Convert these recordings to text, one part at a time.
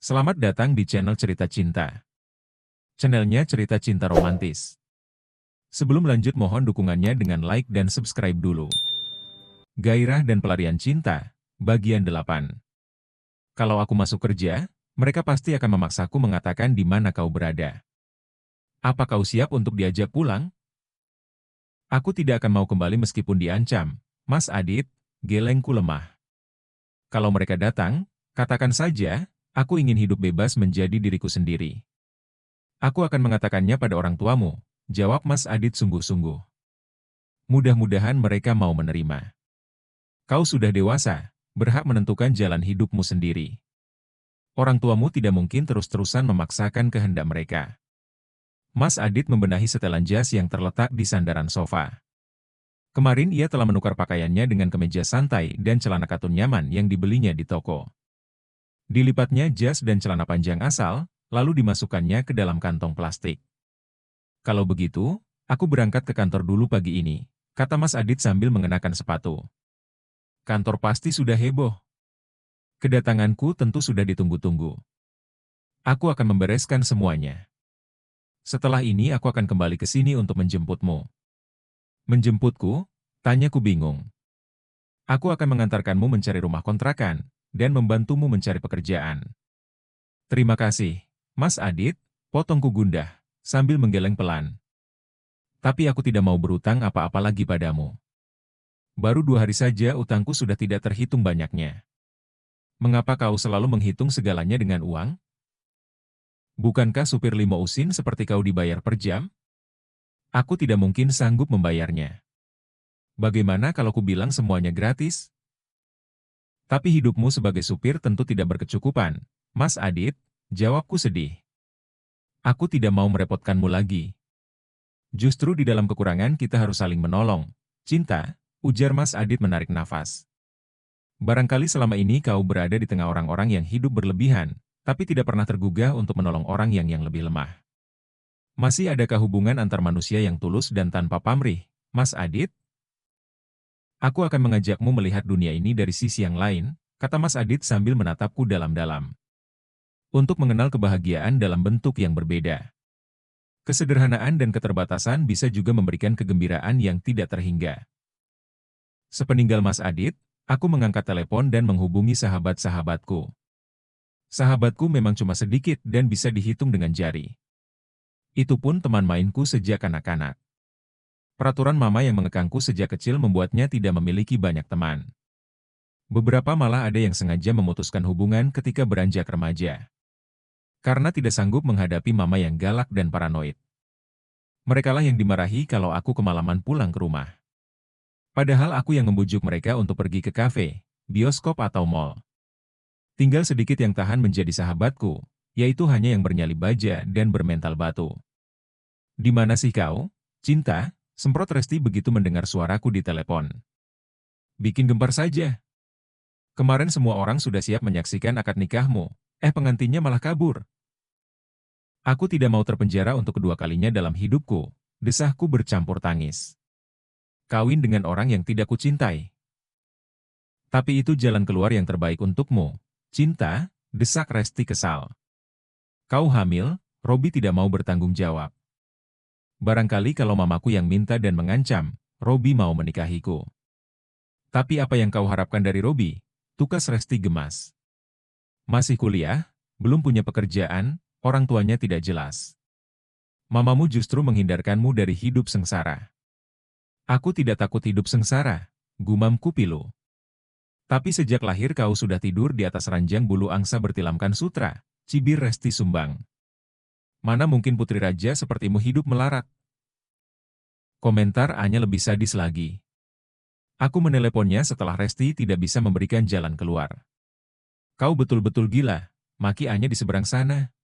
Selamat datang di channel Cerita Cinta. Channelnya cerita cinta romantis. Sebelum lanjut mohon dukungannya dengan like dan subscribe dulu. Gairah dan pelarian cinta, bagian 8. Kalau aku masuk kerja, mereka pasti akan memaksaku mengatakan di mana kau berada. Apa kau siap untuk diajak pulang? Aku tidak akan mau kembali meskipun diancam. Mas Adit, gelengku lemah. Kalau mereka datang, katakan saja, aku ingin hidup bebas menjadi diriku sendiri. Aku akan mengatakannya pada orang tuamu, jawab Mas Adit sungguh-sungguh. Mudah-mudahan mereka mau menerima. Kau sudah dewasa, berhak menentukan jalan hidupmu sendiri. Orang tuamu tidak mungkin terus-terusan memaksakan kehendak mereka. Mas Adit membenahi setelan jas yang terletak di sandaran sofa. Kemarin ia telah menukar pakaiannya dengan kemeja santai dan celana katun nyaman yang dibelinya di toko. Dilipatnya jas dan celana panjang asal, lalu dimasukkannya ke dalam kantong plastik. Kalau begitu, aku berangkat ke kantor dulu pagi ini, kata Mas Adit sambil mengenakan sepatu. Kantor pasti sudah heboh. Kedatanganku tentu sudah ditunggu-tunggu. Aku akan membereskan semuanya. Setelah ini aku akan kembali ke sini untuk menjemputmu. Menjemputku? Tanyaku bingung. Aku akan mengantarkanmu mencari rumah kontrakan, dan membantumu mencari pekerjaan. Terima kasih, Mas Adit, potongku gundah, sambil menggeleng pelan. Tapi aku tidak mau berutang apa-apa lagi padamu. Baru 2 hari saja utangku sudah tidak terhitung banyaknya. Mengapa kau selalu menghitung segalanya dengan uang? Bukankah supir limousin seperti kau dibayar per jam? Aku tidak mungkin sanggup membayarnya. Bagaimana kalau ku bilang semuanya gratis? Tapi hidupmu sebagai supir tentu tidak berkecukupan, Mas Adit, jawabku sedih. Aku tidak mau merepotkanmu lagi. Justru di dalam kekurangan kita harus saling menolong. Cinta, ujar Mas Adit menarik nafas. Barangkali selama ini kau berada di tengah orang-orang yang hidup berlebihan, tapi tidak pernah tergugah untuk menolong orang yang lebih lemah. Masih adakah hubungan antar manusia yang tulus dan tanpa pamrih, Mas Adit? Aku akan mengajakmu melihat dunia ini dari sisi yang lain, kata Mas Adit sambil menatapku dalam-dalam. Untuk mengenal kebahagiaan dalam bentuk yang berbeda. Kesederhanaan dan keterbatasan bisa juga memberikan kegembiraan yang tidak terhingga. Sepeninggal Mas Adit, aku mengangkat telepon dan menghubungi sahabat-sahabatku. Sahabatku memang cuma sedikit dan bisa dihitung dengan jari. Itu pun teman mainku sejak anak-anak. Peraturan mama yang mengekangku sejak kecil membuatnya tidak memiliki banyak teman. Beberapa malah ada yang sengaja memutuskan hubungan ketika beranjak remaja. Karena tidak sanggup menghadapi mama yang galak dan paranoid. Merekalah yang dimarahi kalau aku kemalaman pulang ke rumah. Padahal aku yang membujuk mereka untuk pergi ke kafe, bioskop atau mall. Tinggal sedikit yang tahan menjadi sahabatku, yaitu hanya yang bernyali baja dan bermental batu. Di mana sih kau, cinta? Semprot Resti begitu mendengar suaraku di telepon. Bikin gempar saja. Kemarin semua orang sudah siap menyaksikan akad nikahmu, pengantinnya malah kabur. Aku tidak mau terpenjara untuk kedua kalinya dalam hidupku, desahku bercampur tangis. Kawin dengan orang yang tidak kucintai. Tapi itu jalan keluar yang terbaik untukmu, cinta, desak Resti kesal. Kau hamil, Robi tidak mau bertanggung jawab. Barangkali kalau mamaku yang minta dan mengancam, Robi mau menikahiku. Tapi apa yang kau harapkan dari Robi? Tukas Resti gemas. Masih kuliah, belum punya pekerjaan, orang tuanya tidak jelas. Mamamu justru menghindarkanmu dari hidup sengsara. Aku tidak takut hidup sengsara, gumamku pilu. Tapi sejak lahir kau sudah tidur di atas ranjang bulu angsa bertilamkan sutra, cibir Resti sumbang. Mana mungkin putri raja sepertimu hidup melarat? Komentar Anya lebih sadis lagi. Aku meneleponnya setelah Resti tidak bisa memberikan jalan keluar. Kau betul-betul gila, maki Anya di seberang sana.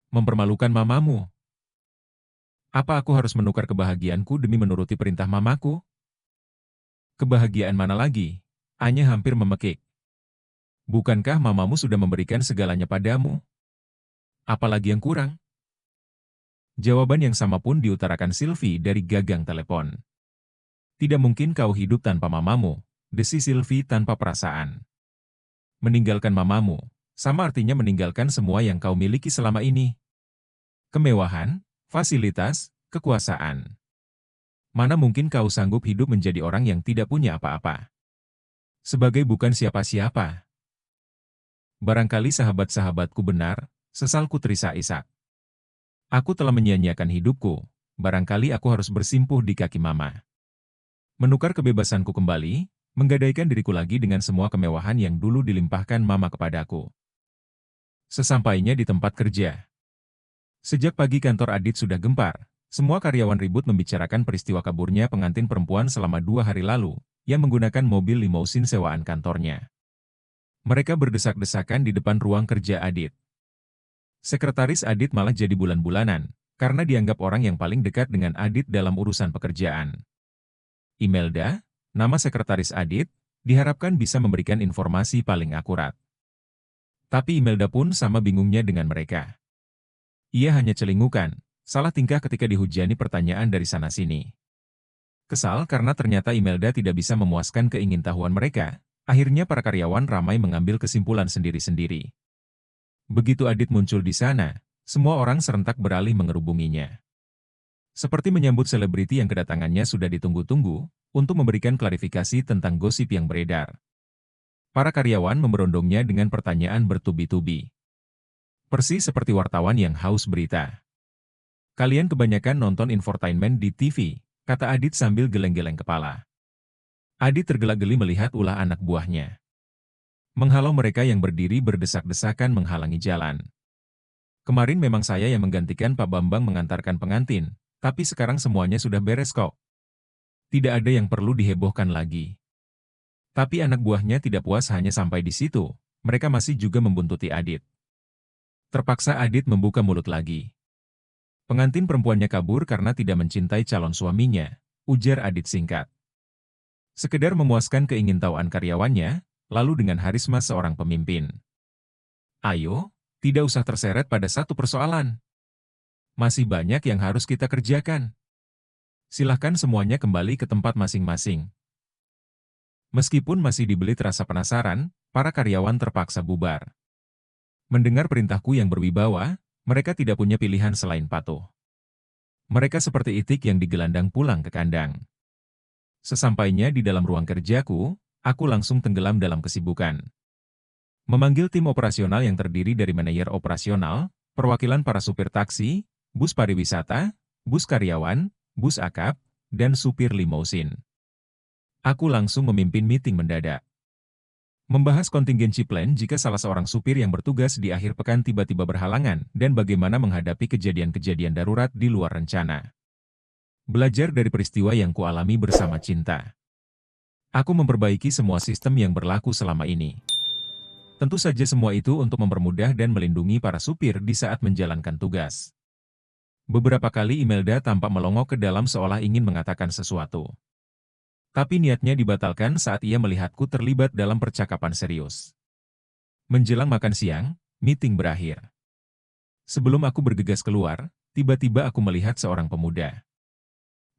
Mempermalukan mamamu. Apa aku harus menukar kebahagiaanku demi menuruti perintah mamaku? Kebahagiaan mana lagi? Anya hampir memekik. Bukankah mamamu sudah memberikan segalanya padamu? Apalagi yang kurang? Jawaban yang sama pun diutarakan Sylvie dari gagang telepon. Tidak mungkin kau hidup tanpa mamamu, desi Sylvie tanpa perasaan. Meninggalkan mamamu, sama artinya meninggalkan semua yang kau miliki selama ini. Kemewahan, fasilitas, kekuasaan. Mana mungkin kau sanggup hidup menjadi orang yang tidak punya apa-apa? Sebagai bukan siapa-siapa. Barangkali sahabat-sahabatku benar, sesalku Trisa Ishak. Aku telah menyia-nyiakan hidupku, barangkali aku harus bersimpuh di kaki Mama. Menukar kebebasanku kembali, menggadaikan diriku lagi dengan semua kemewahan yang dulu dilimpahkan Mama kepadaku. Sesampainya di tempat kerja. Sejak pagi kantor Adit sudah gempar, semua karyawan ribut membicarakan peristiwa kaburnya pengantin perempuan selama 2 hari lalu, yang menggunakan mobil limousin sewaan kantornya. Mereka berdesak-desakan di depan ruang kerja Adit. Sekretaris Adit malah jadi bulan-bulanan, karena dianggap orang yang paling dekat dengan Adit dalam urusan pekerjaan. Imelda, nama sekretaris Adit, diharapkan bisa memberikan informasi paling akurat. Tapi Imelda pun sama bingungnya dengan mereka. Ia hanya celingukan, salah tingkah ketika dihujani pertanyaan dari sana-sini. Kesal karena ternyata Imelda tidak bisa memuaskan keingintahuan mereka, akhirnya para karyawan ramai mengambil kesimpulan sendiri-sendiri. Begitu Adit muncul di sana, semua orang serentak beralih mengerubunginya. Seperti menyambut selebriti yang kedatangannya sudah ditunggu-tunggu, untuk memberikan klarifikasi tentang gosip yang beredar. Para karyawan memberondongnya dengan pertanyaan bertubi-tubi. Persis seperti wartawan yang haus berita. Kalian kebanyakan nonton infotainment di TV, kata Adit sambil geleng-geleng kepala. Adit tergelak-geli melihat ulah anak buahnya. Menghalau mereka yang berdiri berdesak-desakan menghalangi jalan. Kemarin memang saya yang menggantikan Pak Bambang mengantarkan pengantin, tapi sekarang semuanya sudah beres kok. Tidak ada yang perlu dihebohkan lagi. Tapi anak buahnya tidak puas hanya sampai di situ, mereka masih juga membuntuti Adit. Terpaksa Adit membuka mulut lagi. Pengantin perempuannya kabur karena tidak mencintai calon suaminya, ujar Adit singkat. Sekedar memuaskan keingintahuan karyawannya, lalu dengan harisma seorang pemimpin. Ayo, tidak usah terseret pada satu persoalan. Masih banyak yang harus kita kerjakan. Silahkan semuanya kembali ke tempat masing-masing. Meskipun masih dibelit rasa penasaran, para karyawan terpaksa bubar. Mendengar perintahku yang berwibawa, mereka tidak punya pilihan selain patuh. Mereka seperti itik yang digelandang pulang ke kandang. Sesampainya di dalam ruang kerjaku, aku langsung tenggelam dalam kesibukan. Memanggil tim operasional yang terdiri dari manajer operasional, perwakilan para supir taksi, bus pariwisata, bus karyawan, bus akap, dan supir limousin. Aku langsung memimpin meeting mendadak. Membahas kontingensi plan jika salah seorang supir yang bertugas di akhir pekan tiba-tiba berhalangan dan bagaimana menghadapi kejadian-kejadian darurat di luar rencana. Belajar dari peristiwa yang kualami bersama Cinta. Aku memperbaiki semua sistem yang berlaku selama ini. Tentu saja semua itu untuk mempermudah dan melindungi para supir di saat menjalankan tugas. Beberapa kali Imelda tampak melongok ke dalam seolah ingin mengatakan sesuatu. Tapi niatnya dibatalkan saat ia melihatku terlibat dalam percakapan serius. Menjelang makan siang, meeting berakhir. Sebelum aku bergegas keluar, tiba-tiba aku melihat seorang pemuda.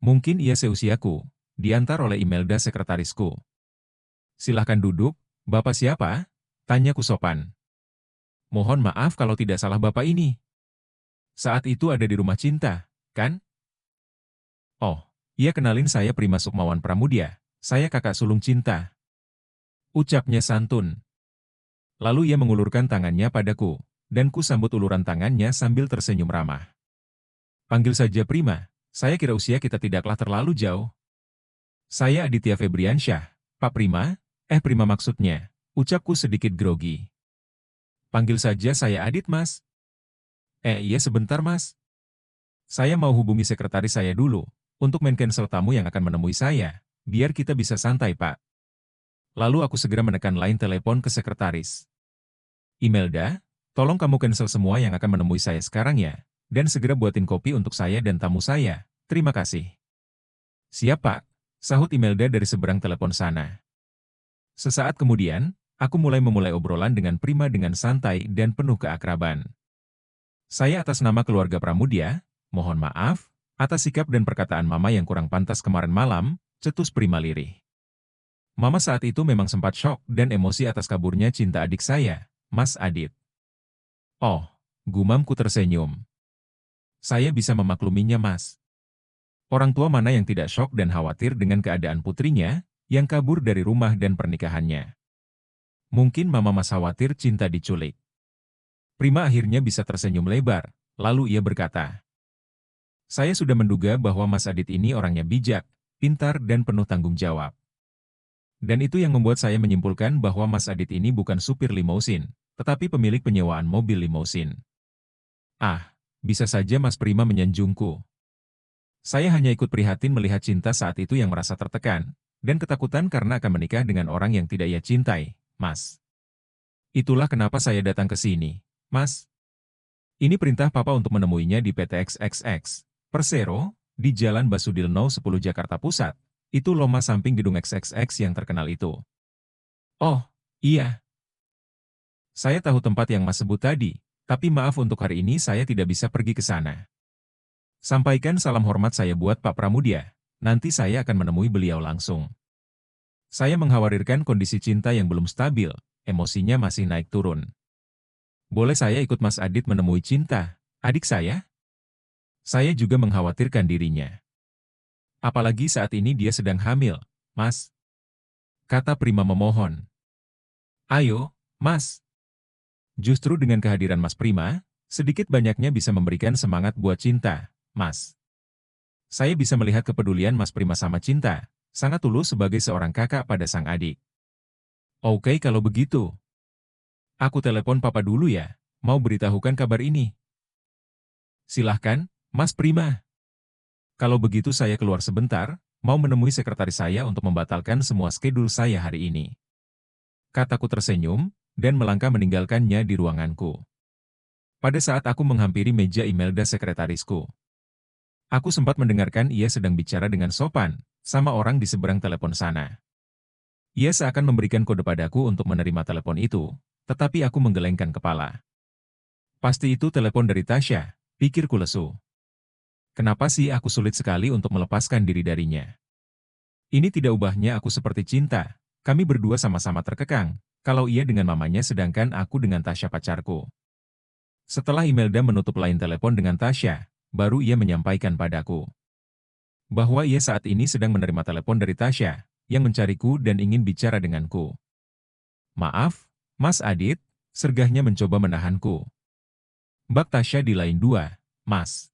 Mungkin ia seusiaku, diantar oleh Imelda sekretarisku. Silahkan duduk, Bapak siapa? Tanyaku sopan. Mohon maaf kalau tidak salah Bapak ini. Saat itu ada di rumah Cinta, kan? Oh, ia kenalin saya Prima Sukmawan Pramudia, saya kakak sulung Cinta. Ucapnya santun. Lalu ia mengulurkan tangannya padaku, dan ku sambut uluran tangannya sambil tersenyum ramah. Panggil saja Prima, saya kira usia kita tidaklah terlalu jauh. Saya Aditya Febriansyah, Pak Prima, Prima maksudnya, ucapku sedikit grogi. Panggil saja saya Adit Mas. Iya sebentar Mas. Saya mau hubungi sekretaris saya dulu, untuk men-cancel tamu yang akan menemui saya, biar kita bisa santai Pak. Lalu aku segera menekan line telepon ke sekretaris. Imelda, tolong kamu cancel semua yang akan menemui saya sekarang ya, dan segera buatin kopi untuk saya dan tamu saya, terima kasih. Siap Pak, sahut Imelda dari seberang telepon sana. Sesaat kemudian, aku memulai obrolan dengan Prima dengan santai dan penuh keakraban. Saya atas nama keluarga Pramudia, mohon maaf, atas sikap dan perkataan Mama yang kurang pantas kemarin malam, cetus Prima lirih. Mama saat itu memang sempat syok dan emosi atas kaburnya Cinta adik saya, Mas Adit. Oh, gumamku tersenyum. Saya bisa memakluminya, Mas. Orang tua mana yang tidak syok dan khawatir dengan keadaan putrinya, yang kabur dari rumah dan pernikahannya. Mungkin Mama Mas khawatir Cinta diculik. Prima akhirnya bisa tersenyum lebar, lalu ia berkata, "Saya sudah menduga bahwa Mas Adit ini orangnya bijak, pintar dan penuh tanggung jawab. Dan itu yang membuat saya menyimpulkan bahwa Mas Adit ini bukan supir limousin, tetapi pemilik penyewaan mobil limousin." Ah, bisa saja Mas Prima menyanjungku. Saya hanya ikut prihatin melihat Cinta saat itu yang merasa tertekan, dan ketakutan karena akan menikah dengan orang yang tidak ia cintai, Mas. Itulah kenapa saya datang ke sini, Mas. Ini perintah Papa untuk menemuinya di PT XXX, Persero, di Jalan Basudilno 10 Jakarta Pusat. Itu loh Mas, samping gedung XXX yang terkenal itu. Oh, iya. Saya tahu tempat yang Mas sebut tadi, tapi maaf untuk hari ini saya tidak bisa pergi ke sana. Sampaikan salam hormat saya buat Pak Pramudia, nanti saya akan menemui beliau langsung. Saya mengkhawatirkan kondisi Cinta yang belum stabil, emosinya masih naik turun. Boleh saya ikut Mas Adit menemui Cinta, adik saya? Saya juga mengkhawatirkan dirinya. Apalagi saat ini dia sedang hamil, Mas. Kata Prima memohon. Ayo, Mas. Justru dengan kehadiran Mas Prima, sedikit banyaknya bisa memberikan semangat buat Cinta, Mas. Saya bisa melihat kepedulian Mas Prima sama Cinta, sangat tulus sebagai seorang kakak pada sang adik. Oke kalau begitu. Aku telepon Papa dulu ya, mau beritahukan kabar ini. Silahkan, Mas Prima. Kalau begitu saya keluar sebentar, mau menemui sekretaris saya untuk membatalkan semua skedul saya hari ini. Kataku tersenyum, dan melangkah meninggalkannya di ruanganku. Pada saat aku menghampiri meja Imelda sekretarisku, aku sempat mendengarkan ia sedang bicara dengan sopan, sama orang di seberang telepon sana. Ia seakan memberikan kode padaku untuk menerima telepon itu, tetapi aku menggelengkan kepala. Pasti itu telepon dari Tasya, pikirku lesu. Kenapa sih aku sulit sekali untuk melepaskan diri darinya? Ini tidak ubahnya aku seperti Cinta, kami berdua sama-sama terkekang, kalau ia dengan mamanya sedangkan aku dengan Tasya pacarku. Setelah Imelda menutup line telepon dengan Tasya, baru ia menyampaikan padaku bahwa ia saat ini sedang menerima telepon dari Tasya, yang mencariku dan ingin bicara denganku. Maaf, Mas Adit, sergahnya mencoba menahanku. Mbak Tasya di line 2, Mas.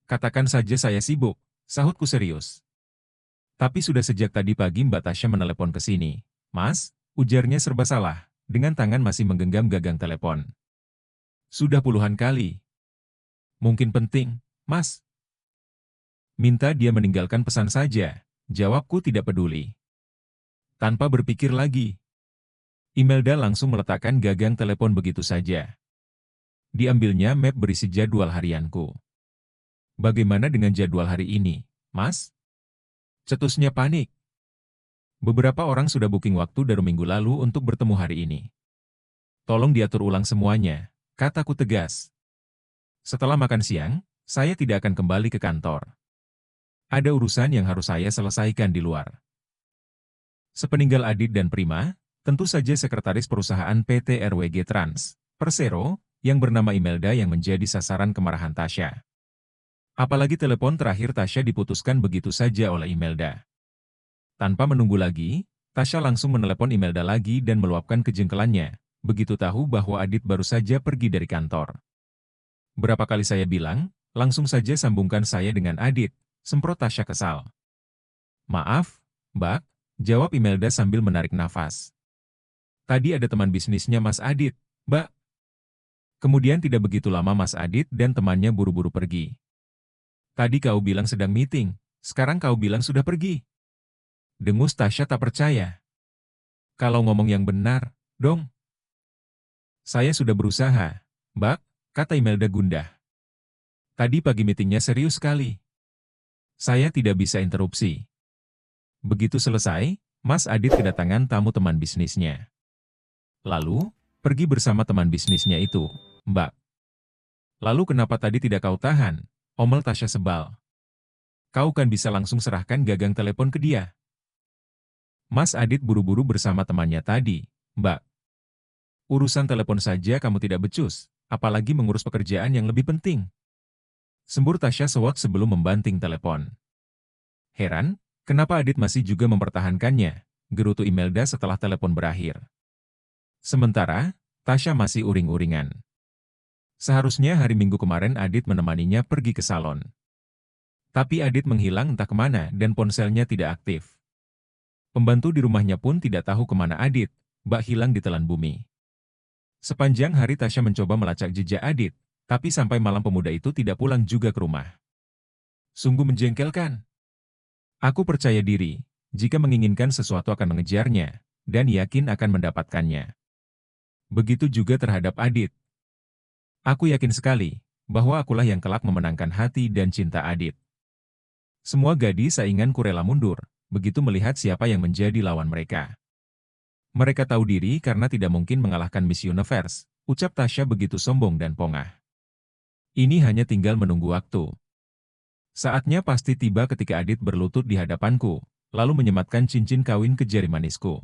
Katakan saja saya sibuk, sahutku serius. Tapi sudah sejak tadi pagi Mbak Tasya menelepon ke sini. Mas, ujarnya serba salah, dengan tangan masih menggenggam gagang telepon. Sudah puluhan kali. Mungkin penting, Mas. Minta dia meninggalkan pesan saja, jawabku tidak peduli. Tanpa berpikir lagi, Imelda langsung meletakkan gagang telepon begitu saja. Diambilnya map berisi jadwal harianku. Bagaimana dengan jadwal hari ini, Mas? Cetusnya panik. Beberapa orang sudah booking waktu dari minggu lalu untuk bertemu hari ini. Tolong diatur ulang semuanya, kataku tegas. Setelah makan siang, saya tidak akan kembali ke kantor. Ada urusan yang harus saya selesaikan di luar. Sepeninggal Adit dan Prima, tentu saja sekretaris perusahaan PT RWG Trans, Persero, yang bernama Imelda yang menjadi sasaran kemarahan Tasya. Apalagi telepon terakhir Tasya diputuskan begitu saja oleh Imelda. Tanpa menunggu lagi, Tasya langsung menelepon Imelda lagi dan meluapkan kejengkelannya, begitu tahu bahwa Adit baru saja pergi dari kantor. Berapa kali saya bilang, langsung saja sambungkan saya dengan Adit, semprot Tasya kesal. Maaf, Mbak, jawab Imelda sambil menarik nafas. Tadi ada teman bisnisnya Mas Adit, Mbak. Kemudian tidak begitu lama Mas Adit dan temannya buru-buru pergi. Tadi kau bilang sedang meeting, sekarang kau bilang sudah pergi. Dengus Tasya tak percaya. Kalau ngomong yang benar, dong. Saya sudah berusaha, Mbak, kata Imelda gundah. Tadi pagi meetingnya serius sekali. Saya tidak bisa interupsi. Begitu selesai, Mas Adit kedatangan tamu teman bisnisnya. Lalu, pergi bersama teman bisnisnya itu, Mbak. Lalu kenapa tadi tidak kau tahan? Omel Tasya sebal. Kau kan bisa langsung serahkan gagang telepon ke dia. Mas Adit buru-buru bersama temannya tadi, Mbak. Urusan telepon saja kamu tidak becus, apalagi mengurus pekerjaan yang lebih penting. Sembur Tasya sewot sebelum membanting telepon. Heran, kenapa Adit masih juga mempertahankannya, gerutu Imelda setelah telepon berakhir. Sementara, Tasya masih uring-uringan. Seharusnya hari Minggu kemarin Adit menemaninya pergi ke salon. Tapi Adit menghilang entah kemana dan ponselnya tidak aktif. Pembantu di rumahnya pun tidak tahu kemana Adit, bak hilang di telan bumi. Sepanjang hari Tasya mencoba melacak jejak Adit, tapi sampai malam pemuda itu tidak pulang juga ke rumah. Sungguh menjengkelkan. Aku percaya diri, jika menginginkan sesuatu akan mengejarnya, dan yakin akan mendapatkannya. Begitu juga terhadap Adit. Aku yakin sekali, bahwa akulah yang kelak memenangkan hati dan cinta Adit. Semua gadis sainganku rela mundur, begitu melihat siapa yang menjadi lawan mereka. Mereka tahu diri karena tidak mungkin mengalahkan Miss Universe, ucap Tasya begitu sombong dan pongah. Ini hanya tinggal menunggu waktu. Saatnya pasti tiba ketika Adit berlutut di hadapanku, lalu menyematkan cincin kawin ke jari manisku.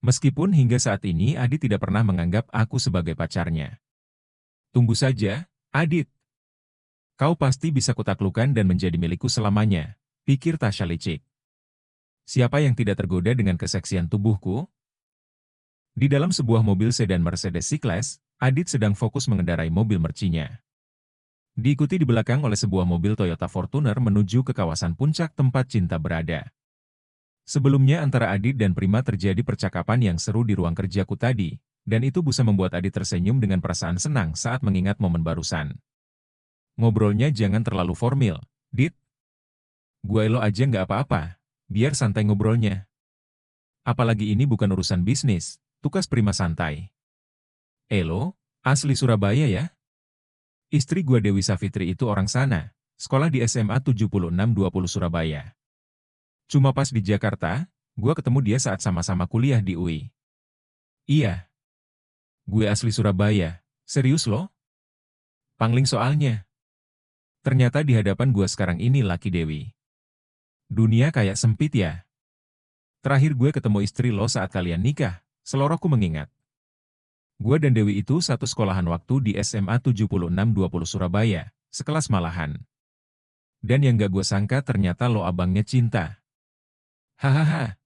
Meskipun hingga saat ini Adit tidak pernah menganggap aku sebagai pacarnya. Tunggu saja, Adit. Kau pasti bisa kutaklukan dan menjadi milikku selamanya, pikir Tasya licik. Siapa yang tidak tergoda dengan keseksian tubuhku? Di dalam sebuah mobil sedan Mercedes C-Class, Adit sedang fokus mengendarai mobil mercinya. Diikuti di belakang oleh sebuah mobil Toyota Fortuner menuju ke kawasan puncak tempat cinta berada. Sebelumnya antara Adit dan Prima terjadi percakapan yang seru di ruang kerjaku tadi, dan itu bisa membuat Adit tersenyum dengan perasaan senang saat mengingat momen barusan. Ngobrolnya jangan terlalu formal, Dit. Gue lo aja nggak apa-apa, biar santai ngobrolnya. Apalagi ini bukan urusan bisnis, tukas Prima santai. Elo, asli Surabaya ya? Istri gue Dewi Savitri itu orang sana, sekolah di SMA 7620 Surabaya. Cuma pas di Jakarta, gue ketemu dia saat sama-sama kuliah di UI. Iya. Gue asli Surabaya, serius loh? Pangling soalnya. Ternyata di hadapan gue sekarang ini laki Dewi. Dunia kayak sempit ya. Terakhir gue ketemu istri lo saat kalian nikah, selorohku mengingat. Gue dan Dewi itu satu sekolahan waktu di SMA 7620 Surabaya, sekelas malahan. Dan yang gak gue sangka ternyata lo abangnya cinta. Hahaha.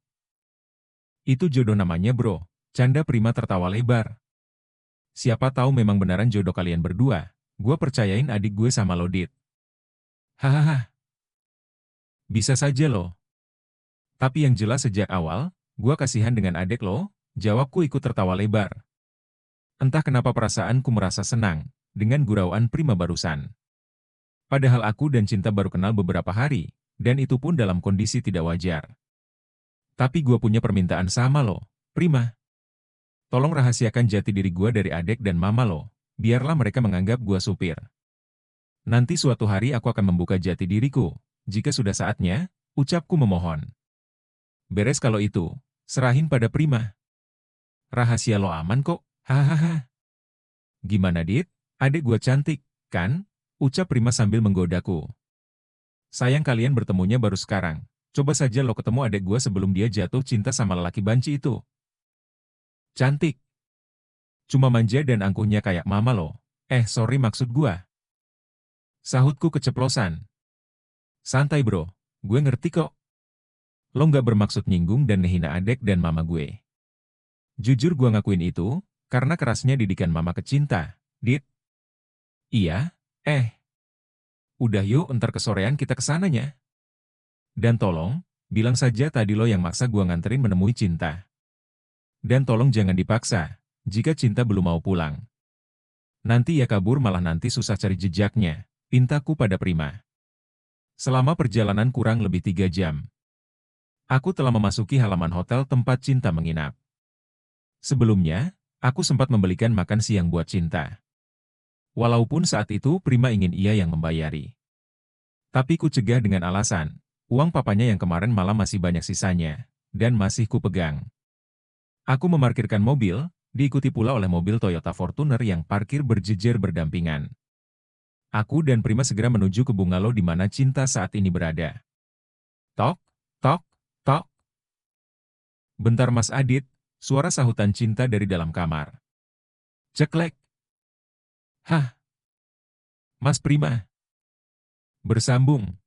Itu jodoh namanya bro, canda Prima tertawa lebar. Siapa tahu memang beneran jodoh kalian berdua, gue percayain adik gue sama lo Dit. Hahaha. Bisa saja lo. Tapi yang jelas sejak awal, gue kasihan dengan adik lo, jawabku ikut tertawa lebar. Entah kenapa perasaanku merasa senang, dengan gurauan Prima barusan. Padahal aku dan Cinta baru kenal beberapa hari, dan itu pun dalam kondisi tidak wajar. Tapi gue punya permintaan sama lo, Prima. Tolong rahasiakan jati diri gue dari adik dan mama lo, biarlah mereka menganggap gue supir. Nanti suatu hari aku akan membuka jati diriku, jika sudah saatnya, ucapku memohon. Beres kalau itu, serahin pada Prima. Rahasia lo aman kok, hahaha. Gimana Dit, adik gue cantik, kan? Ucap Prima sambil menggodaku. Sayang kalian bertemunya baru sekarang, coba saja lo ketemu adik gue sebelum dia jatuh cinta sama lelaki banci itu. Cantik. Cuma manja dan angkuhnya kayak mama lo. Sorry maksud gua. Sahutku keceplosan. Santai bro, gue ngerti kok. Lo nggak bermaksud nyinggung dan ngehina adek dan mama gue. Jujur gua ngakuin itu, karena kerasnya didikan mama ke Cinta, Dit. Iya, udah yuk ntar kesorean kita kesananya. Dan tolong, bilang saja tadi lo yang maksa gua nganterin menemui Cinta. Dan tolong jangan dipaksa, jika Cinta belum mau pulang. Nanti ya kabur malah nanti susah cari jejaknya, pintaku pada Prima. Selama perjalanan kurang lebih 3 jam, aku telah memasuki halaman hotel tempat Cinta menginap. Sebelumnya, aku sempat membelikan makan siang buat Cinta. Walaupun saat itu Prima ingin ia yang membayari. Tapi ku cegah dengan alasan, uang papanya yang kemarin malam masih banyak sisanya, dan masih ku pegang. Aku memarkirkan mobil, diikuti pula oleh mobil Toyota Fortuner yang parkir berjejer berdampingan. Aku dan Prima segera menuju ke bungalow di mana Cinta saat ini berada. Tok, tok, tok. Bentar Mas Adit, suara sahutan Cinta dari dalam kamar. Ceklek. Hah, Mas Prima. Bersambung.